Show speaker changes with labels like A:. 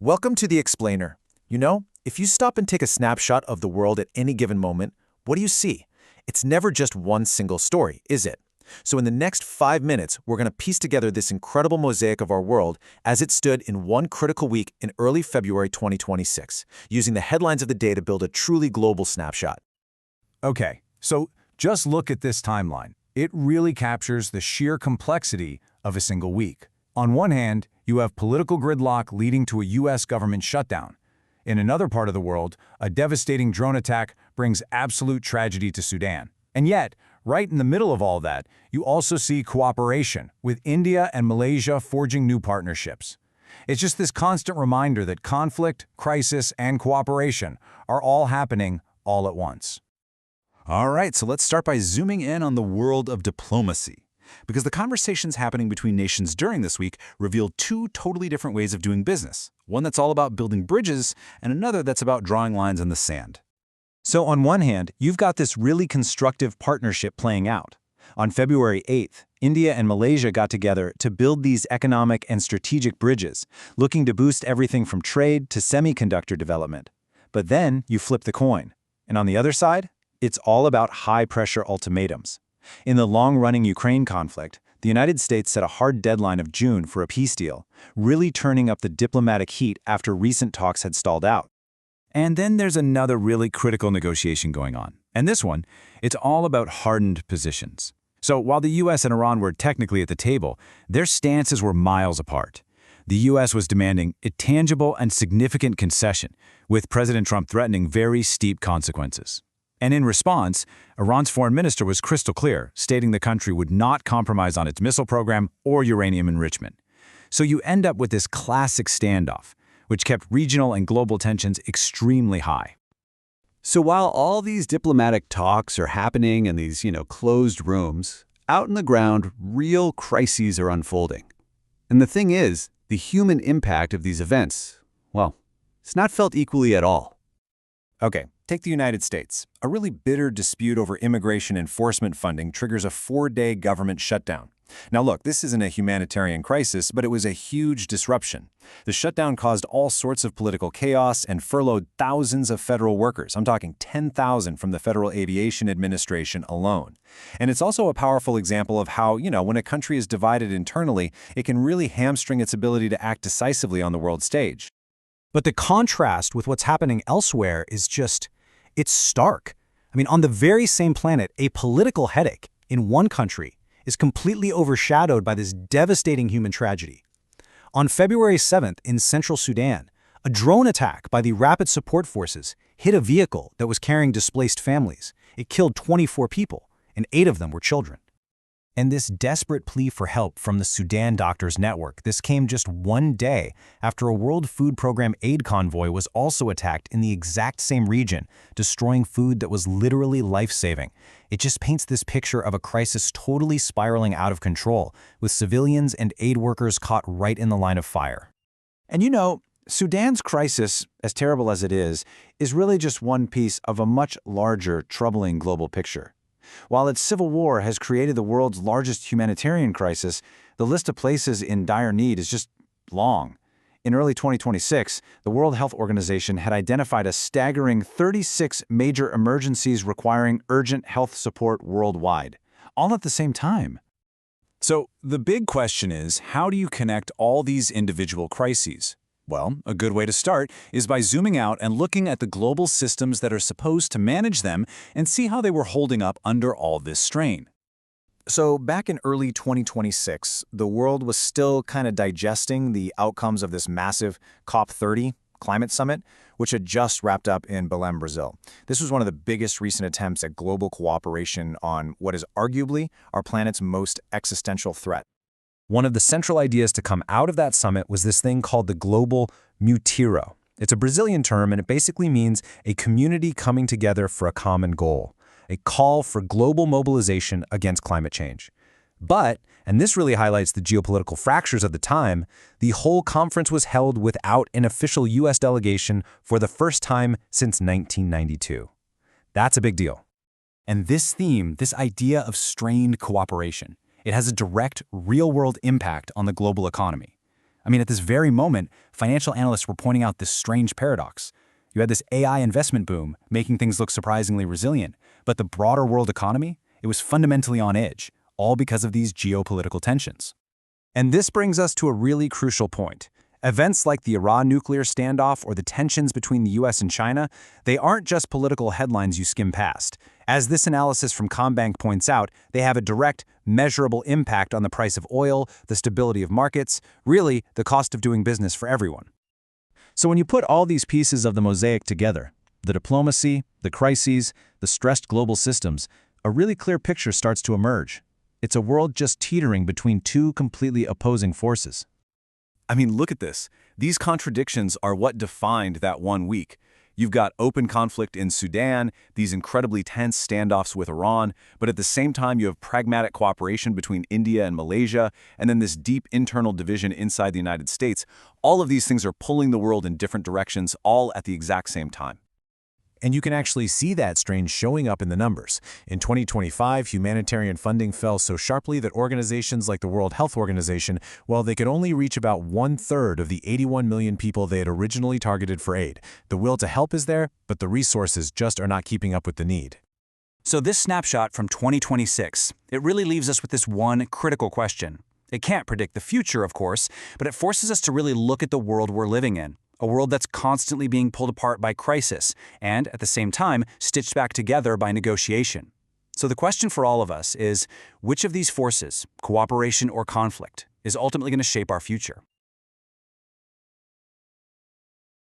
A: Welcome to The Explainer. If you stop and take a snapshot of the world at any given moment, what do you see? It's never just one single story, is it? So in the next 5 minutes, we're going to piece together this incredible mosaic of our world as it stood in one critical week in early February 2026, using the headlines of the day to build a truly global snapshot.
B: Okay, so just look at this timeline. It really captures the sheer complexity of a single week. On one hand, you have political gridlock leading to a U.S. government shutdown. In another part of the world, a devastating drone attack brings absolute tragedy to Sudan. And yet, right in the middle of all that, you also see cooperation, with India and Malaysia forging new partnerships. It's just this constant reminder that conflict, crisis, and cooperation are all happening all at once.
C: All right, so let's start by zooming in on the world of diplomacy. Because the conversations happening between nations during this week reveal two totally different ways of doing business. One that's all about building bridges, and another that's about drawing lines in the sand.
D: So on one hand, you've got this really constructive partnership playing out. On February 8th, India and Malaysia got together to build these economic and strategic bridges, looking to boost everything from trade to semiconductor development. But then you flip the coin. And on the other side, it's all about high-pressure ultimatums. In the long-running Ukraine conflict, the United States set a hard deadline of June for a peace deal, really turning up the diplomatic heat after recent talks had stalled out.
B: And then there's another really critical negotiation going on. And this one, it's all about hardened positions. So while the U.S. and Iran were technically at the table, their stances were miles apart. The U.S. was demanding a tangible and significant concession, with President Trump threatening very steep consequences. And in response, Iran's foreign minister was crystal clear, stating the country would not compromise on its missile program or uranium enrichment. So you end up with this classic standoff, which kept regional and global tensions extremely high.
E: So while all these diplomatic talks are happening in these, closed rooms, out in the ground, real crises are unfolding. And the thing is, the human impact of these events, well, it's not felt equally at all.
A: Okay, take the United States. A really bitter dispute over immigration enforcement funding triggers a 4-day government shutdown. Now look, this isn't a humanitarian crisis, but it was a huge disruption. The shutdown caused all sorts of political chaos and furloughed thousands of federal workers. I'm talking 10,000 from the Federal Aviation Administration alone. And it's also a powerful example of how, when a country is divided internally, it can really hamstring its ability to act decisively on the world stage.
D: But the contrast with what's happening elsewhere is it's stark. On the very same planet, a political headache in one country is completely overshadowed by this devastating human tragedy. On February 7th in central Sudan, a drone attack by the Rapid Support Forces hit a vehicle that was carrying displaced families. It killed 24 people, and 8 of them were children. And this desperate plea for help from the Sudan Doctors Network, this came just one day after a World Food Program aid convoy was also attacked in the exact same region, destroying food that was literally life-saving. It just paints this picture of a crisis totally spiraling out of control, with civilians and aid workers caught right in the line of fire.
A: And Sudan's crisis, as terrible as it is really just one piece of a much larger, troubling global picture. While its civil war has created the world's largest humanitarian crisis, the list of places in dire need is just long. In early 2026, the World Health Organization had identified a staggering 36 major emergencies requiring urgent health support worldwide, all at the same time.
C: So the big question is, how do you connect all these individual crises? Well, a good way to start is by zooming out and looking at the global systems that are supposed to manage them and see how they were holding up under all this strain.
A: So back in early 2026, the world was still kind of digesting the outcomes of this massive COP30 climate summit, which had just wrapped up in Belém, Brazil. This was one of the biggest recent attempts at global cooperation on what is arguably our planet's most existential threat.
D: One of the central ideas to come out of that summit was this thing called the Global Mutiro. It's a Brazilian term, and it basically means a community coming together for a common goal, a call for global mobilization against climate change. But, and this really highlights the geopolitical fractures of the time, the whole conference was held without an official U.S. delegation for the first time since 1992. That's a big deal.
B: And this theme, this idea of strained cooperation, it has a direct, real-world impact on the global economy. I mean, at this very moment, financial analysts were pointing out this strange paradox. You had this AI investment boom, making things look surprisingly resilient, but the broader world economy, it was fundamentally on edge, all because of these geopolitical tensions. And this brings us to a really crucial point. Events like the Iran nuclear standoff or the tensions between the US and China, they aren't just political headlines you skim past. As this analysis from Combank points out, they have a direct, measurable impact on the price of oil, the stability of markets, really the cost of doing business for everyone. So when you put all these pieces of the mosaic together, the diplomacy, the crises, the stressed global systems, a really clear picture starts to emerge. It's a world just teetering between two completely opposing forces.
A: I mean, look at this. These contradictions are what defined that one week. You've got open conflict in Sudan, these incredibly tense standoffs with Iran, but at the same time you have pragmatic cooperation between India and Malaysia, and then this deep internal division inside the United States. All of these things are pulling the world in different directions, all at the exact same time.
F: And you can actually see that strain showing up in the numbers. In 2025, humanitarian funding fell so sharply that organizations like the World Health Organization, well, they could only reach about 1/3 of the 81 million people they had originally targeted for aid. The will to help is there, but the resources just are not keeping up with the need.
B: So this snapshot from 2026, it really leaves us with this one critical question. It can't predict the future, of course, but it forces us to really look at the world we're living in. A world that's constantly being pulled apart by crisis and, at the same time, stitched back together by negotiation. So the question for all of us is, which of these forces, cooperation or conflict, is ultimately going to shape our future?